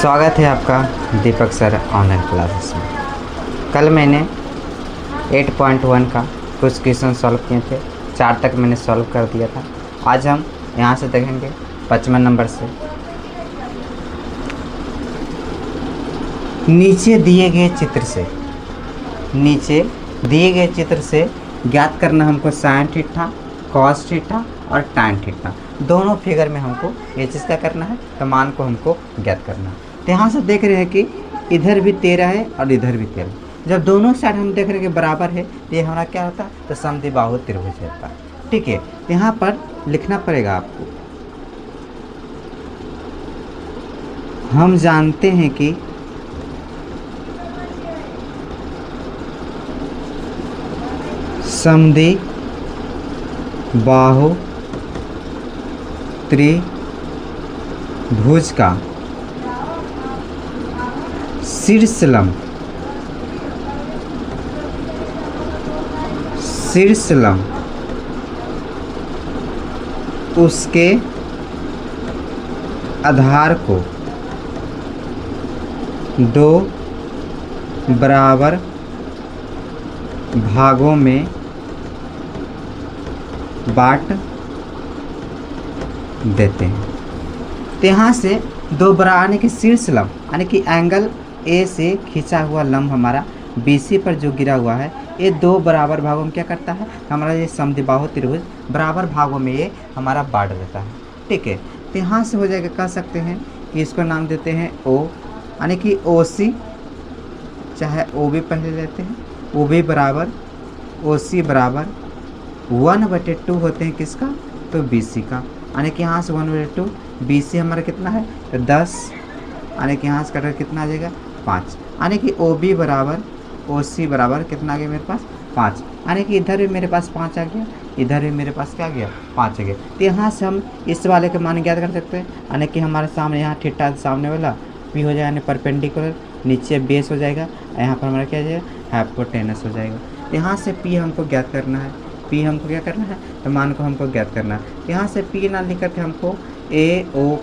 स्वागत है आपका दीपक सर ऑनलाइन क्लासेस में। कल मैंने 8.1 का कुछ क्वेश्चन सॉल्व किए थे, 4 तक मैंने सॉल्व कर दिया था। आज हम यहाँ से देखेंगे 55 नंबर से। नीचे दिए गए चित्र से ज्ञात करना हमको साइन थीटा, कॉस थीटा और टैन थीटा। दोनों फिगर में हमको ये चीज़ क्या करना है, तो मान को हमको ज्ञात करना है। तो यहाँ से देख रहे हैं कि इधर भी 13 है और इधर भी 13। जब दोनों साइड हम देख रहे हैं कि बराबर है तो ये हमारा क्या होता है, तो समद्विबाहु त्रिभुज होता है। ठीक है, तो यहाँ पर लिखना पड़ेगा आपको। हम जानते हैं कि समद्विबाहु त्रिभुज का शीर्षलंब उसके आधार को दो बराबर भागों में बांट देते हैं। तो यहाँ से दो बराबर यानी कि शीर्षलंब यानी कि एंगल ए से खींचा हुआ लंब हमारा BC पर जो गिरा हुआ है, ये दो बराबर भागों में क्या करता है, हमारा ये समद्विबाहु त्रिभुज बराबर भागों में ये हमारा बांट देता है। ठीक है, तो यहाँ से हो जाएगा, कह सकते हैं कि इसको नाम देते हैं O, यानी कि OC, चाहे OB पहले लेते हैं, OB बराबर OC बराबर 1/2 होते हैं किसका, तो BC का। यानी कि यहाँ से 1/2 BC हमारा कितना है, तो 10, यानी कि यहाँ से कटर कितना आ जाएगा, 5। यानी कि OB बराबर OC बराबर कितना आ गया मेरे पास, 5। यानी कि इधर भी मेरे पास 5 आ गया, इधर भी मेरे पास क्या आ गया, 5 आ गया। तो यहाँ से हम इस वाले के मान ज्ञात कर सकते हैं। यानी कि हमारे सामने यहाँ थीटा सामने वाला P हो जाएगा, यानी परपेंडिकुलर, नीचे बेस हो जाएगा, यहाँ पर हमारा क्या हो जाएगा, हाइपोटेनस हो जाएगा। यहाँ से P हमको ज्ञात करना है, P हमको क्या करना है, तो मान को हमको ज्ञात करना है। यहाँ से P ना लिख करके हमको AO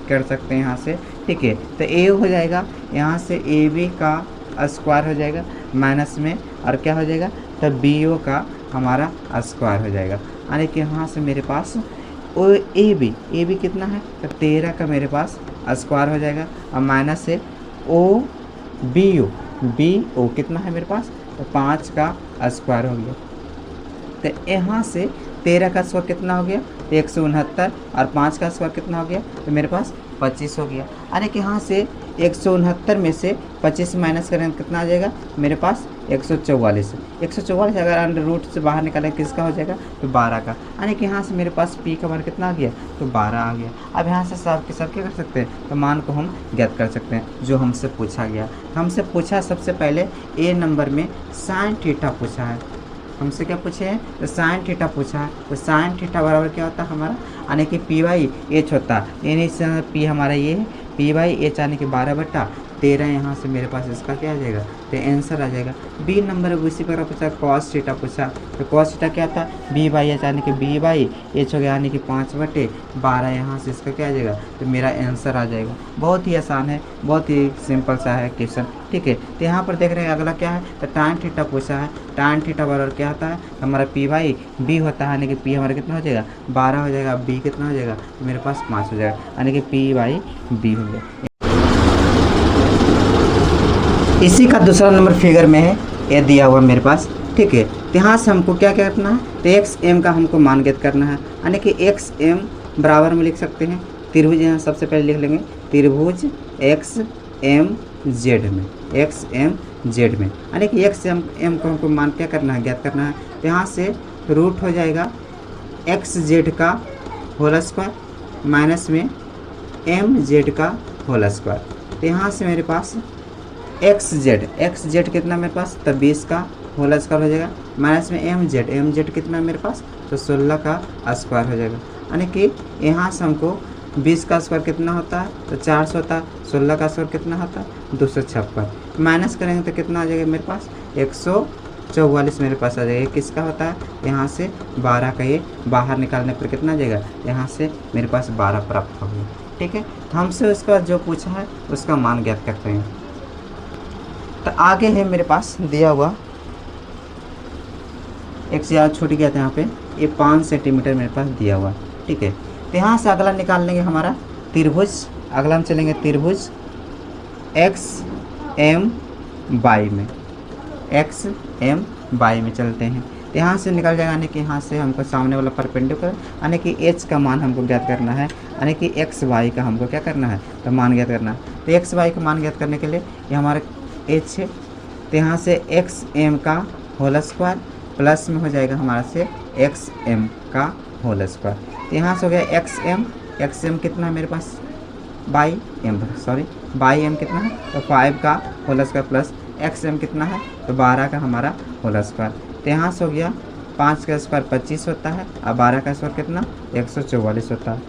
कर सकते हैं यहाँ से। ठीक है, तो AO हो जाएगा, यहाँ से AB का स्क्वायर हो जाएगा माइनस में, और क्या हो जाएगा, तो BO का हमारा स्क्वायर हो जाएगा। यानी कि यहाँ से मेरे पास AB कितना है, तो 13 का मेरे पास स्क्वायर हो जाएगा, और माइनस से BO कितना है मेरे पास, तो 5 का स्क्वायर हो गया। तो यहाँ से 13 का स्क्वायर कितना हो गया, 169, और 5 का स्क्वायर कितना हो गया, तो मेरे पास 25 हो गया। यानी कि यहाँ से 169 में से 25 माइनस करें कितना आ जाएगा, मेरे पास 144 अगर अंडर रूट से बाहर निकालें किसका हो जाएगा, तो 12 का। यानी कि यहाँ से मेरे पास P का मान कितना आ गया, तो 12 आ गया। अब यहाँ से सब के सब क्या कर सकते हैं, तो मान को हम ज्ञात कर सकते हैं जो हमसे पूछा गया। हमसे पूछा सबसे पहले A नंबर में साइन थीटा पूछा है। हमसे क्या पूछे हैं, तो साइन थीटा पूछा है। तो साइन थीटा बराबर क्या होता है हमारा, यानी कि P/H होता है। यानी P हमारा ये है, P/H यानी कि 12/13। यहाँ से मेरे पास इसका क्या आ जाएगा, तो आंसर आ जाएगा। B नंबर उसी पर पूछा कॉस थीटा पूछा, तो कॉस थीटा क्या था, B/H यानी कि B/H हो गया, यानी कि 5/12। यहाँ से इसका क्या आ जाएगा, तो मेरा आंसर आ जाएगा। बहुत ही आसान है, बहुत ही सिंपल सा है क्वेश्चन। ठीक है, तो यहाँ पर देख रहे हैं अगला क्या है, तो टैन थीटा पूछा है। टैन थीटा बराबर क्या होता है, हमारा P/B होता है, यानी कि P हमारा कितना हो जाएगा, 12 हो जाएगा, B कितना हो जाएगा, तो मेरे पास 5 हो जाएगा, यानी कि P/B हो गया। इसी का दूसरा नंबर फिगर में है, ये दिया हुआ मेरे पास। ठीक है, तो यहाँ से हमको क्या करना है, तो XM का हमको मान ज्ञात करना है। यानी कि XM बराबर में लिख सकते हैं त्रिभुज, यहाँ सबसे पहले लिख लेंगे त्रिभुज XMZ में, XMZ में, यानी कि XM को हमको मान क्या करना है, ज्ञात करना है। तो यहाँ से रूट हो जाएगा XZ का होल स्क्वायर माइनस में MZ का होल स्क्वायर। तो यहाँ से मेरे पास XZ कितना मेरे पास, तो 20 का होल स्क्वायर हो जाएगा, माइनस में MZ कितना मेरे पास, तो 16 का स्क्वायर हो जाएगा। यानी कि यहाँ से हमको 20 का स्क्वायर कितना होता है, तो 400 होता है, 16 का स्क्वायर कितना होता है, 256। माइनस करेंगे तो कितना आ जाएगा मेरे पास, 144 मेरे पास आ जाएगा। किसका होता है, यहाँ से 12 का ये बाहर निकालने पर कितना आ जाएगा, यहाँ से मेरे पास 12 प्राप्त हो गया। ठीक है। तो हमसे उसका जो पूछा है उसका मान ज्ञात करते हैं। तो आगे है मेरे पास दिया हुआ, एक से ज़्यादा छूट गया था यहाँ पे, ये 5 सेंटीमीटर मेरे पास दिया हुआ, ठीक है। तो यहाँ से अगला निकाल लेंगे हमारा त्रिभुज। अगला हम चलेंगे त्रिभुज एक्स एम वाई में, एक्स एम वाई में चलते हैं। तो यहाँ से निकल जाएगा, यानी कि यहाँ से हमको सामने वाला परपेंडिकुलर, यानी कि एच का मान हमको ज्ञात करना है, यानी कि एक्स वाई का हमको क्या करना है, तो मान ज्ञात करना है। तो एक्स वाई का मान ज्ञात करने के लिए ये हमारा एच है, तो यहाँ से एक्स एम का होल स्क्वायर प्लस में हो जाएगा हमारा से एक्स एम का होल स्क्वायर। तो यहाँ से हो गया एक्स एम कितना है मेरे पास, by M, sorry by M कितना है, तो 5 का whole square plus X M कितना है, तो 12 का हमारा होल स्क्वायर। तो यहाँ से हो गया 5 का स्क्वायर 25 होता है, और 12 का स्क्वायर कितना 144 होता है।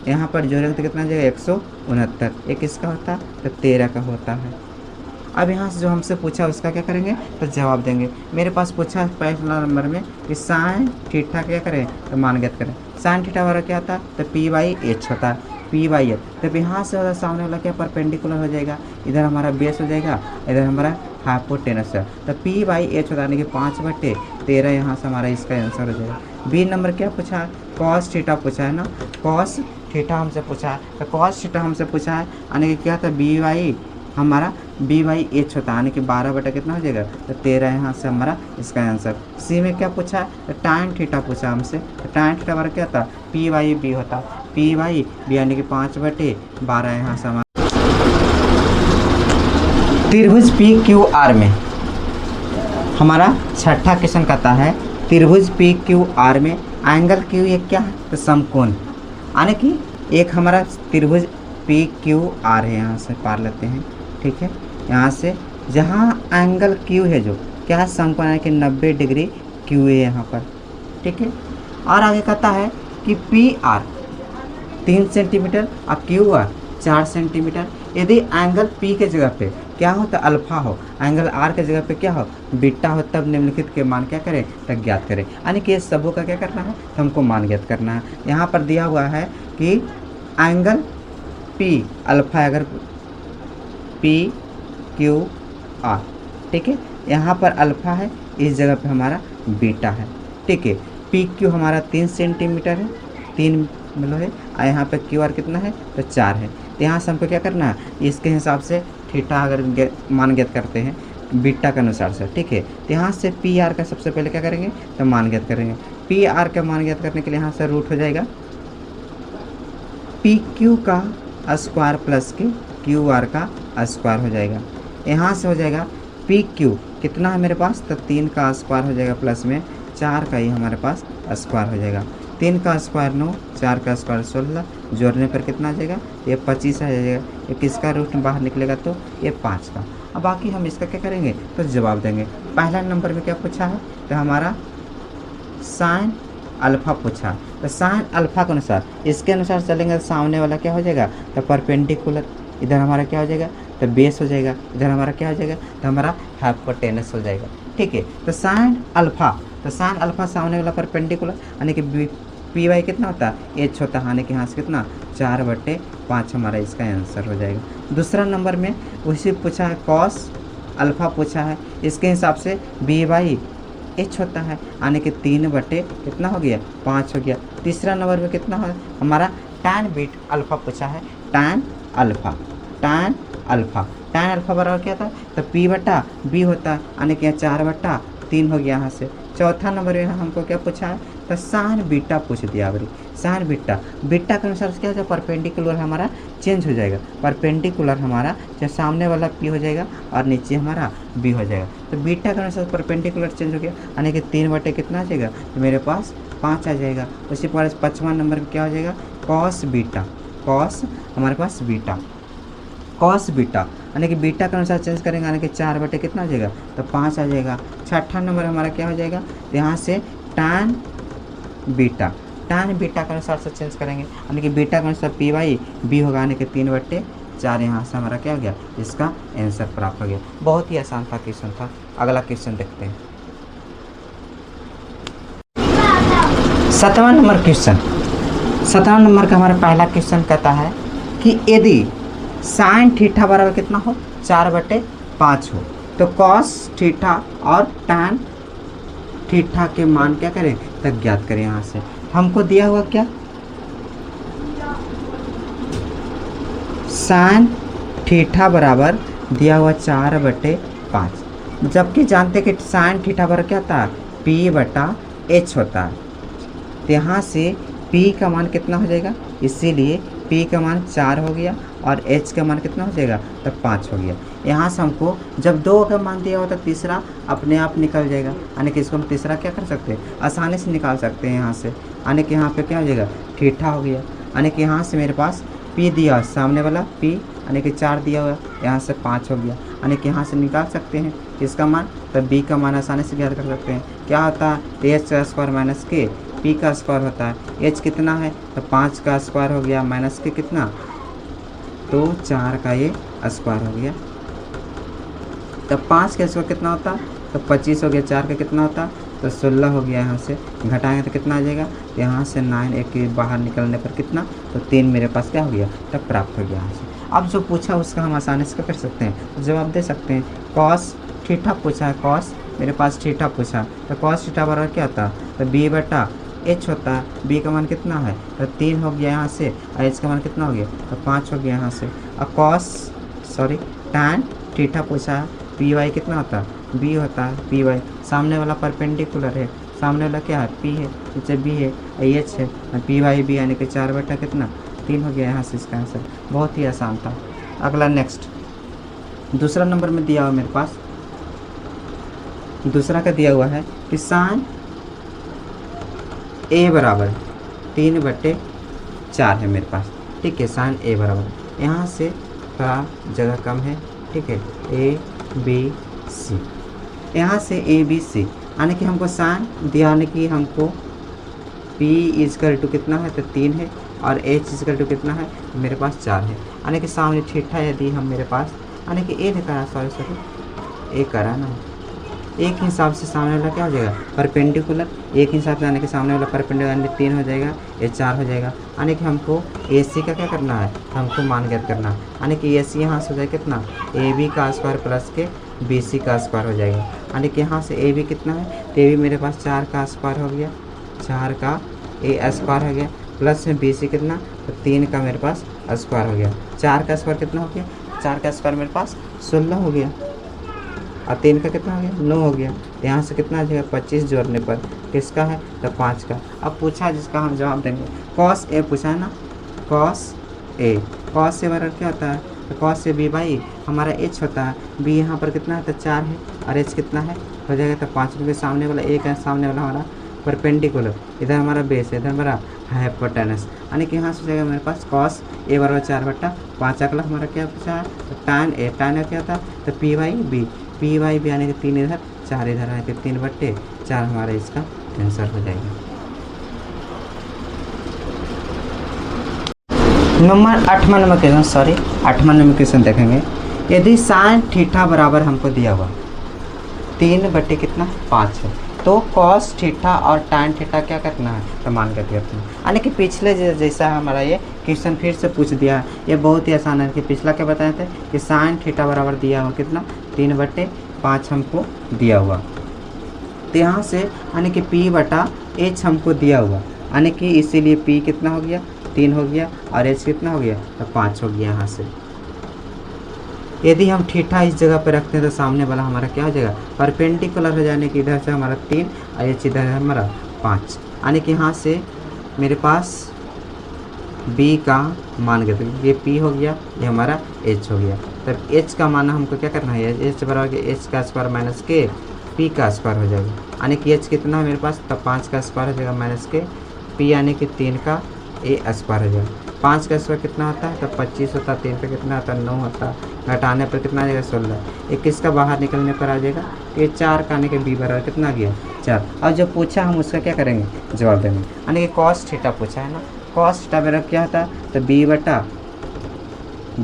यहाँ पर जोड़ेंगे तो कितना जाएगा 169, ये किसका होता है, तो 13 का होता है। अब यहाँ से जो हमसे पूछा उसका क्या करेंगे, तो जवाब देंगे। मेरे पास पूछा है पहला नंबर में कि साइन थीटा क्या करें, तो मान ज्ञात करें। साइन थीटा वाला क्या होता है, तो पी बाई एच होता है, पी बाई एच। तो यहाँ से होगा सामने वाला क्या परपेंडिकुलर हो जाएगा, इधर हमारा बेस हो जाएगा, इधर हमारा हाइपोटेनस है। तो पी बाई एच होता है, यानी कि 5/13 यहाँ से हमारा इसका आंसर हो जाएगा। बी नंबर क्या पूछा है, कॉस थीटा पूछा है ना, कॉस थीटा हमसे पूछा है। तो कॉस थीटा हमसे पूछा है, यानी कि क्या था, बी बाई हमारा बी बाई एच होता है, यानी कि 12 कितना हो जाएगा, तो 13 यहाँ से हमारा इसका आंसर। सी में क्या पूछा है, तो टाइन थीटा पूछा हमसे। तो टाइन थीटा हमारा क्या था, पी बाई बी होता, पी बाई बी, यानी कि 5/12 यहाँ से हमारा। त्रिभुज पी क्यू आर में हमारा छठा क्वेश्चन कहता है, त्रिभुज पी क्यू आर में एंगल क्यू एक क्या है, तो समकोण, यानी कि एक हमारा त्रिभुज पी क्यू आर है, यहाँ से पार लेते हैं, ठीक है। यहाँ से जहाँ एंगल क्यू है जो क्या है, समकोण, है कि 90 डिग्री क्यू है यहाँ पर, ठीक है। और आगे कहता है कि पी आर 3 सेंटीमीटर और क्यू आर 4 सेंटीमीटर। यदि एंगल पी के जगह पे क्या हो, तो अल्फा हो, एंगल आर के जगह पे क्या हो, बीटा हो, तब निम्नलिखित के मान क्या करें, तब ज्ञात करें। यानी कि ये सबों का क्या करना है, तो हमको मान ज्ञात करना है। यहाँ पर दिया हुआ है कि एंगल पी अल्फा, अगर पी क्यू आर, ठीक है, यहाँ पर अल्फा है, इस जगह पे हमारा बीटा है, ठीक है। पी क्यू हमारा 3 सेंटीमीटर है, 3 मतलब है, और यहाँ पे क्यू आर कितना है, तो 4 है। तो यहाँ से हमको क्या करना है, इसके हिसाब से थीटा अगर मान ज्ञात करते हैं बीटा के अनुसार से, ठीक है। तो यहाँ से पी आर का सबसे पहले क्या करेंगे, तो मान ज्ञात करेंगे। पी आर का मान ज्ञात करने के लिए यहाँ से रूट हो जाएगा पी क्यू का स्क्वायर प्लस के क्यू आर का स्क्वायर हो जाएगा। यहाँ से हो जाएगा पी क्यू कितना है मेरे पास, तो 3 का स्क्वायर हो जाएगा, प्लस में 4 का ही हमारे पास स्क्वायर हो जाएगा। 3 का स्क्वायर 9, 4 का स्क्वायर 16, जोड़ने पर कितना आ जाएगा, ये 25 आ जाएगा। ये किसका रूट बाहर निकलेगा, तो ये 5 का। अब बाकी हम इसका क्या करेंगे, तो जवाब देंगे। पहला नंबर में क्या पूछा है, तो हमारा साइन अल्फा पूछा, तो साइन अल्फा के अनुसार इसके अनुसार चलेंगे, सामने वाला क्या हो जाएगा, तो परपेंडिकुलर, इधर हमारा क्या हो जाएगा, तो बेस हो जाएगा, इधर हमारा क्या हो जाएगा, तो हमारा हाइपोटेनस हो जाएगा, ठीक है। तो साइन अल्फा, तो साइन अल्फा सामने वाला परपेंडिकुलर, यानी कि पी वाई कितना होता है, एच होता है, यानी कि यहाँ से कितना 4/5 हमारा इसका आंसर हो जाएगा। दूसरा नंबर में उसी पूछा है, कॉस अल्फा पूछा है, इसके हिसाब से बी बाई एच होता है, यानी कि 3/ कितना हो गया, 5 हो गया। तीसरा नंबर में कितना है हमारा, टैन बीट अल्फा पूछा है, tan alpha, tan alpha, tan alpha बराबर क्या था, तो p/b होता है, यानी कि 4/3 हो गया यहाँ से। चौथा नंबर में हमको क्या पूछा है, तो साइन बीटा पूछ दिया बड़ी, साइन बीटा, बीटा के अनुसार क्या हो जाएगा, परपेंडिकुलर हमारा चेंज हो जाएगा, परपेंडिकुलर हमारा जो सामने वाला p हो जाएगा और नीचे हमारा b हो जाएगा। तो बीटा के अनुसार परपेंडिकुलर चेंज हो गया, यानी कि 3/ कितना आ जाएगा, तो मेरे पास 5 आ जाएगा। उसी पर 5वां नंबर में क्या हो जाएगा, कॉस बीटा, कॉस हमारे पास बीटा, कॉस बीटा, यानी कि बीटा के अनुसार चेंज करेंगे, यानी कि 4/ कितना आ जाएगा, तो 5 आ जाएगा। छठा नंबर हमारा क्या हो जाएगा, तो यहाँ से टैन बीटा, टैन बीटा के अनुसार से चेंज करेंगे, यानी कि बीटा के अनुसार पी बाई बी होगा, यानी कि 3/4 यहाँ से हमारा क्या हो गया, इसका आंसर प्राप्त हो गया। बहुत ही आसान था क्वेश्चन था। अगला क्वेश्चन देखते हैं, 7वां नंबर क्वेश्चन। 7वां नंबर का हमारा पहला क्वेश्चन कहता है कि यदि साइन थीटा बराबर कितना हो 4/5 हो तो कॉस थीटा और टैन थीटा के मान क्या करें तक ज्ञात करें। यहाँ से हमको दिया हुआ क्या साइन थीटा बराबर दिया हुआ 4/5, जबकि जानते कि साइन थीटा बराबर क्या था P/H होता है। तो यहाँ से P का मान कितना हो जाएगा, इसीलिए P का मान 4 हो गया और H का मान कितना हो जाएगा तो 5 हो गया। यहाँ से हमको जब 2 का मान दिया हो तो तीसरा अपने आप निकल जाएगा, यानी कि इसको हम तीसरा क्या कर सकते हैं आसानी से निकाल सकते हैं यहाँ से, यानी कि यहाँ पे क्या हो जाएगा थीटा हो गया। यानी कि यहाँ से मेरे पास P दिया सामने वाला P यानी कि 4 दिया हुआ, यहाँ से 5 हो गया, यानी कि यहाँ से निकाल सकते हैं इसका मान, तो B का मान आसानी से ज्ञात कर सकते हैं। क्या होता है H का स्क्वायर माइनस के P का स्क्वायर होता है। H कितना है तो 5 का स्क्वायर हो गया माइनस के कितना तो 4 का ये स्क्वायर हो गया, तो 5 का स्क्वायर कितना होता तो 25 हो गया, 4 का कितना होता तो 16 हो गया। यहाँ से घटाएंगे तो कितना आ जाएगा, यहाँ से 9 एक के बाहर निकलने पर कितना तो 3 मेरे पास क्या हो गया तब प्राप्त हो गया। यहाँ से अब जो पूछा उसका हम आसानी से कर सकते हैं, जवाब दे सकते हैं। कॉस थीटा पूछा है, कॉस मेरे पास थीटा पूछा तो कॉस थीटा बराबर क्या होता तो B/H होता है। B का मान कितना है तो 3 हो गया यहाँ से, और H का मान कितना हो गया तो 5 हो गया यहाँ से। और tan थीटा पूछा है, Py कितना होता है B होता है, Py सामने वाला परपेंडिकुलर है, सामने वाला क्या है P है, नीचे B है, H है, Py B यानी कि 4 कितना 3 हो गया यहाँ से इसका आंसर। बहुत ही आसान था। अगला नेक्स्ट दूसरा नंबर में दिया हुआ मेरे पास, दूसरा का दिया हुआ है कि साइन A बराबर 3/4 है मेरे पास, ठीक है। साइन A बराबर यहाँ से थोड़ा जगह कम है, ठीक है, ABC, यहाँ से ABC यानी कि हमको साइन दिया, यानी कि हमको P इजकल टू कितना है तो 3 है और H इजकल टू कितना है मेरे पास 4 है, यानी कि सामने थीटा यदि हम मेरे पास यानी कि A करा सॉरी A करा ना, एक हिसाब से सामने वाला क्या हो जाएगा परपेंडिकुलर, एक हिसाब से यानी कि सामने वाला परपेंडिकुलर यानी 3 हो जाएगा, ये 4 हो जाएगा, यानी कि हमको AC का क्या करना है हमको मान ज्ञात करना है, यानी कि AC यहाँ से हो जाएगा कितना AB का स्क्वायर प्लस के BC का स्क्वायर हो जाएगा, यानी कि यहाँ से AB कितना है तो AB मेरे पास 4 का स्क्वायर हो गया, 4 का A स्क्वायर हो गया, प्लस में BC कितना तो 3 का मेरे पास स्क्वायर हो गया, 4 का स्क्वायर कितना हो गया 4 का स्क्वायर मेरे पास 16 हो गया, और 3 का कितना हो गया 9 हो गया। यहाँ से कितना आ जाएगा 25 जोड़ने पर किसका है तो 5 का। अब पूछा जिसका हम जवाब देंगे कॉस A पूछा है ना, कॉस A बराबर क्या होता है तो कॉस A B हमारा H होता है, B यहाँ पर कितना है तो 4 है और H कितना है हो जाएगा तो 5, क्योंकि सामने वाला 1 है, सामने वाला हमारा परपेंडिकुलर, इधर हमारा बेस है, इधर हमारा हाइपोटेनस, यानी कि यहाँ से हो जाएगा मेरे पास कॉस A बराबर 4/5। अगला हमारा क्या पूछा है तो tan A क्या था तो Py/B यानी कि 3 इधर 4 इधर है, कि 3/4 हमारा इसका आंसर हो जाएगा। आठवां नंबर क्वेश्चन देखेंगे। यदि साइन थीटा बराबर हमको दिया हुआ 3/5 है तो कॉस थीटा और टैन थीटा क्या करना है तो मान करके करते हैं, यानी कि पिछले जैसा हमारा ये क्वेश्चन फिर से पूछ दिया है। ये बहुत ही आसान है कि पिछला क्या बताए थे कि साइन थीटा बराबर दिया हुआ कितना 3/5 हमको दिया हुआ, तो यहाँ से यानी कि P/H हमको दिया हुआ, यानी कि इसीलिए P कितना हो गया 3 हो गया और H कितना हो गया तो 5 हो गया। यहाँ से यदि हम थीटा इस जगह पर रखते हैं तो सामने वाला हमारा क्या हो जाएगा परपेंडिकुलर हो जाने की, इधर से हमारा 3 और H इधर है हमारा 5, यानी कि यहाँ से मेरे पास B का मान गया, ये P हो गया, ये हमारा H हो गया, तब H का मान हमको क्या करना है H बराबर H का स्क्वायर माइनस के P का स्क्वायर हो जाएगा, यानी कि H कितना है मेरे पास तब 5 का स्क्वायर हो जाएगा माइनस के P यानी कि 3 का A स्क्वायर हो जाएगा। 5 का स्क्वायर कितना होता है तो 25 होता है, 3 पे कितना होता है 9 होता है, घटाने पर कितना आ जाएगा 16, 21 का बाहर निकलने पर आ जाएगा, ये 4 का आने के B बराबर कितना गया 4। और जो पूछा हम उसका क्या करेंगे जवाब देंगे, यानी कि कॉस थीटा पूछा है ना, कॉस थीटा बराबर क्या होता है तो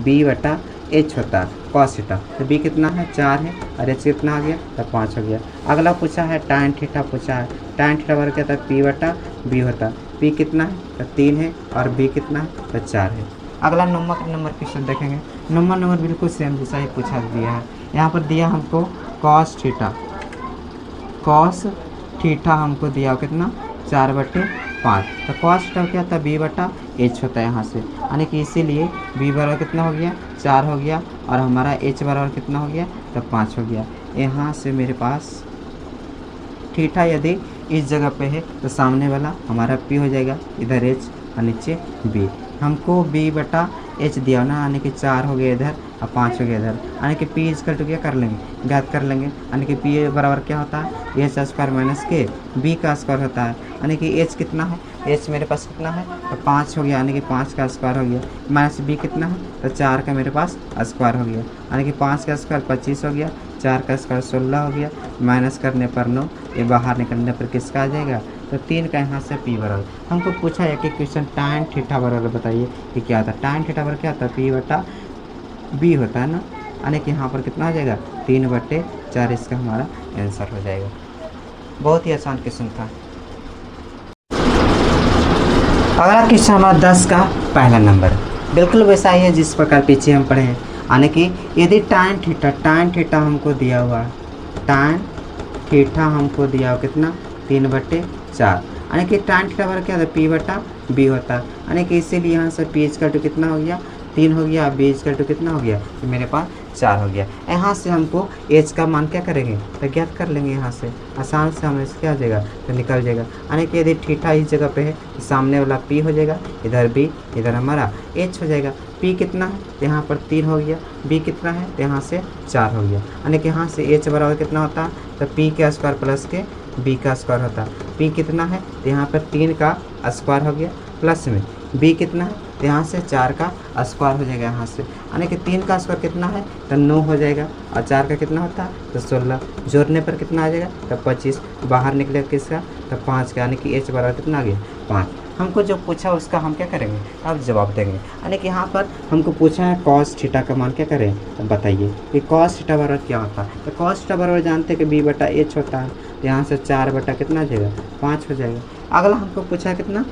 B/H होता है कॉस थीटा, तो B कितना है 4 है और H कितना आ गया तो 5 हो गया। अगला पूछा है टैन थीटा पूछा है, टैन थीटा बराबर क्या होता है P/B होता है, P कितना है तो 3 है और B कितना है तो 4 है, अगला नंबर क्वेश्चन देखेंगे। नंबर बिल्कुल सेम जैसा ही पूछा दिया है। यहाँ पर दिया हमको कॉस थीटा हमको दिया कितना 4/5। तो कॉस थीटा क्या होता है b/h होता है यहाँ से, यानी कि इसीलिए b बराबर कितना हो गया 4 हो गया और हमारा h बराबर कितना हो गया तो 5 हो गया। यहाँ से मेरे पास थीटा यदि इस जगह पे है तो सामने वाला हमारा p हो जाएगा, इधर h और नीचे b। हमको b/h दिया ना, यानी कि 4 हो गया इधर और 5 हो गया इधर, यानी कि p इजकल टू क्या कर लेंगे ज्ञात कर लेंगे, यानी कि p बराबर क्या होता है h स्क्वायर माइनस के b का स्क्वायर होता है, यानी कि h कितना है h मेरे पास कितना है तो 5 हो गया, यानी कि 5 का स्क्वायर हो गया, माइनस b कितना है तो 4 का मेरे पास स्क्वायर हो गया, यानी कि 5 का स्क्वायर 25 हो गया, 4 का स्क्वायर 16 हो गया, माइनस करने पर 9, ये बाहर निकलने पर किसका आ जाएगा तो 3 का यहाँ से p बराबर। हमको पूछा है कि क्वेश्चन tan थीटा बराबर बताइए कि क्या होता है। tan थीटा बराबर क्या होता है p/b होता है ना, यानी कि यहाँ पर कितना आ जाएगा 3/4, इसका हमारा आंसर हो जाएगा। बहुत ही आसान क्वेश्चन था। अगला क्वेश्चन हमारा 10 का पहला नंबर बिल्कुल वैसा ही है जिस प्रकार पीछे हम पढ़े हैं, यानी कि यदि tan थीटा हमको दिया हुआ है, tan थीटा हमको दिया हुआ कितना 3/4, यानी कि tan थीटा बराबर क्या होता है p/b होता है, यानी कि इसीलिए यहाँ से p इजकल टू कितना हो गया 3 हो गया, b इजकल टू कितना हो गया तो मेरे पास 4 हो गया। यहाँ से हमको h का मान क्या करेंगे तो ज्ञात कर लेंगे, यहाँ से आसान से हमें क्या हो जाएगा तो निकल जाएगा, यानी कि यदि थीटा इस जगह पे है तो सामने वाला p हो जाएगा, इधर b, इधर हमारा h हो जाएगा। p कितना है तो यहाँ पर 3 हो गया, b कितना है तो यहाँ से 4 हो गया, यानी कि यहाँ से h बराबर कितना होता है तो p का स्क्वायर प्लस के b का स्क्वायर होता है। p कितना है तो यहाँ पर 3 का स्क्वायर हो गया, प्लस में b कितना है तो यहाँ से 4 का स्क्वायर हो जाएगा, यहाँ से यानी कि 3 का स्क्वायर कितना है तो 9 हो जाएगा और 4 का कितना होता है तो 16, जोड़ने पर कितना आ जाएगा तो 25, बाहर निकलेगा किसका तो 5 का, यानी कि h बराबर कितना आ गया 5। हमको जो पूछा उसका हम क्या करेंगे अब जवाब देंगे, यानी कि यहाँ पर हमको पूछा है कॉस थीटा का मान क्या करें तो बताइए कि कॉस थीटा बराबर क्या होता है। तो कॉस थीटा बराबर जानते हैं कि b/h होता है, तो यहाँ से 4 कितना आ जाएगा 5 हो जाएगा। अगला हमको पूछा है कितना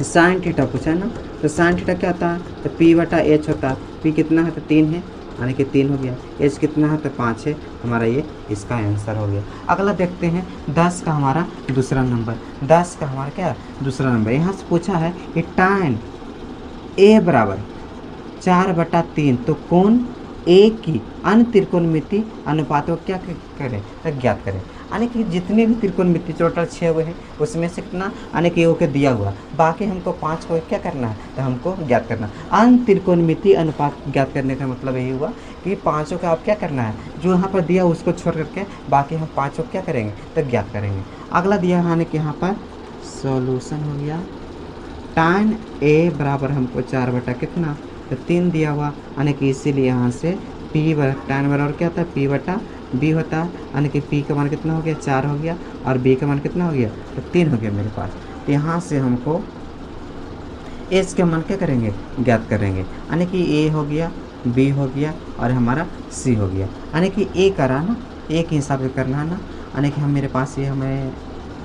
साइन थीटा पूछा है ना, तो साइन थीटा क्या होता है तो p/h होता है, p कितना है तो 3 है, यानी कि 3 हो गया, h कितना है तो 5 है, हमारा ये इसका आंसर हो गया। अगला देखते हैं 10 का हमारा दूसरा नंबर। 10 का हमारा क्या दूसरा नंबर, यहाँ से पूछा है कि tan a बराबर 4/3 तो कोण a की अन्य त्रिकोणमिति अनुपातों को क्या करें तो ज्ञात करें, यानी कि जितने भी त्रिकोणमिति टोटल 6 हुए हैं उसमें से कितना यानी कि ओके दिया हुआ, बाकी हमको 5 को क्या करना है तो हमको ज्ञात करना। अन्य त्रिकोणमिति अनुपात ज्ञात करने का मतलब यही हुआ कि 5 का आप क्या करना है जो यहाँ पर दिया उसको छोड़ करके बाकी हम 5 को क्या करेंगे तो ज्ञात करेंगे। अगला दिया है यानी कि यहाँ पर सॉल्यूशन हो गया tan a बराबर हमको 4 कितना तो 3 दिया हुआ, यानी कि इसीलिए यहाँ से tan बराबर क्या होता है p/b होता है, यानी कि p का मान कितना हो गया 4 हो गया और b का मान कितना हो गया तो 3 हो गया मेरे पास। तो यहाँ से हमको h के मान क्या करेंगे ज्ञात करेंगे, यानी कि a हो गया b हो गया और हमारा c हो गया, यानी कि a करा ना एक हिसाब से करना है ना, यानी कि हम मेरे पास ये हमें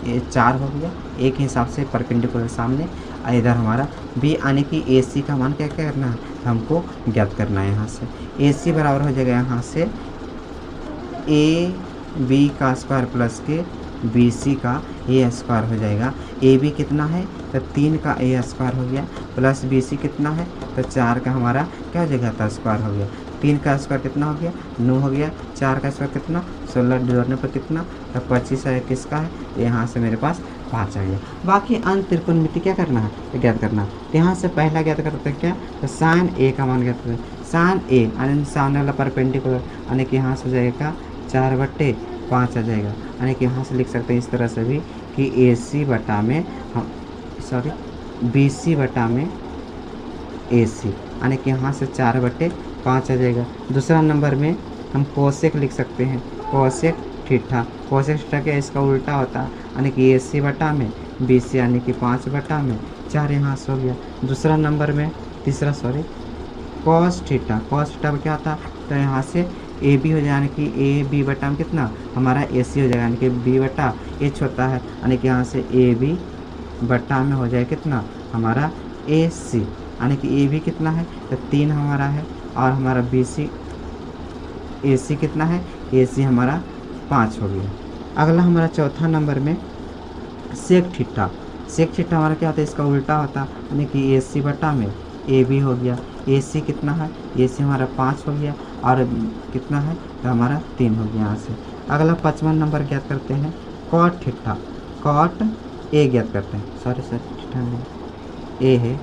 ये 4 हो गया एक हिसाब से परपेंडिकुलर सामने, इधर हमारा b, यानी कि AC का मान क्या क्या करना है हमको ज्ञात करना है। यहाँ से AC बराबर हो जाएगा यहाँ से AB का स्क्वायर प्लस के BC का A स्क्वायर हो जाएगा। AB कितना है तो 3 का A स्क्वायर हो गया प्लस BC कितना है तो 4 का हमारा क्या हो जाएगा तो स्क्वायर हो गया। 3 का स्क्वायर कितना हो गया 9 हो गया, 4 का स्क्वायर कितना 16 जोड़ने पर कितना तो 25 है, किसका है यहाँ से मेरे पास 5 आ गया। बाकी अन्य त्रिकोणमिति क्या करना है तो ज्ञात करना। तो यहाँ से पहला ज्ञात करते हैं क्या तो साइन ए का मान ज्ञात करते हैं। साइन ए यानी सामने वाला परपेंडिकुलर, यानी कि यहाँ से हो जाएगा 4/5 आ जाएगा, यानी कि यहाँ से लिख सकते हैं इस तरह से भी कि AC बटा में हम BC बटा में AC, यानी कि यहाँ से 4/5 आ जाएगा। दूसरा नंबर में हम कोसेक लिख सकते हैं, कोसेक थीटा क्या इसका उल्टा होता है, यानी कि AC बटा में BC, यानी कि 5 में 4 यहाँ से हो गया। दूसरा नंबर में कॉस थीटा क्या होता है तो यहाँ से AB हो जाए, यानी कि AB बटा में कितना हमारा AC हो जाएगा, यानी कि B/H होता है, यानी कि यहाँ से AB बटा में हो जाए कितना हमारा AC, यानी कि ए बी कितना है, तो 3 हमारा है, और हमारा बी सी ए सी कितना है, ए सी हमारा 5 हो गया। अगला हमारा चौथा नंबर में सेक थीटा। सेक थीटा हमारा क्या होता है, इसका उल्टा होता है, यानी कि ए सी बटा में ए बी हो गया। ए सी कितना है, ए सी हमारा 5 हो गया, और कितना है, तो हमारा 3 हो गया यहाँ से। अगला 5वां नंबर ज्ञात करते हैं कॉट थीटा। कॉट ए ज्ञात करते हैं, सॉरी थीटा नहीं, ए है,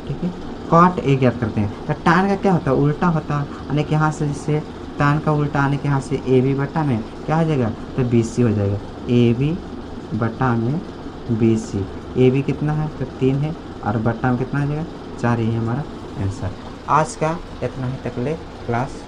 ठीक है। कॉट ए ज्ञात करते हैं, तो tan का क्या होता है, उल्टा होता है, यानी कि यहाँ से जैसे tan का उल्टा आने के यहाँ से ए बी बटा में क्या हो जाएगा, तो बी सी हो जाएगा। ए बी बटा में बी सी, ए बी कितना है, तो 3 है, और बटा में कितना हो जाएगा, 4। ये हमारा आंसर। आज का इतना ही तक ले क्लास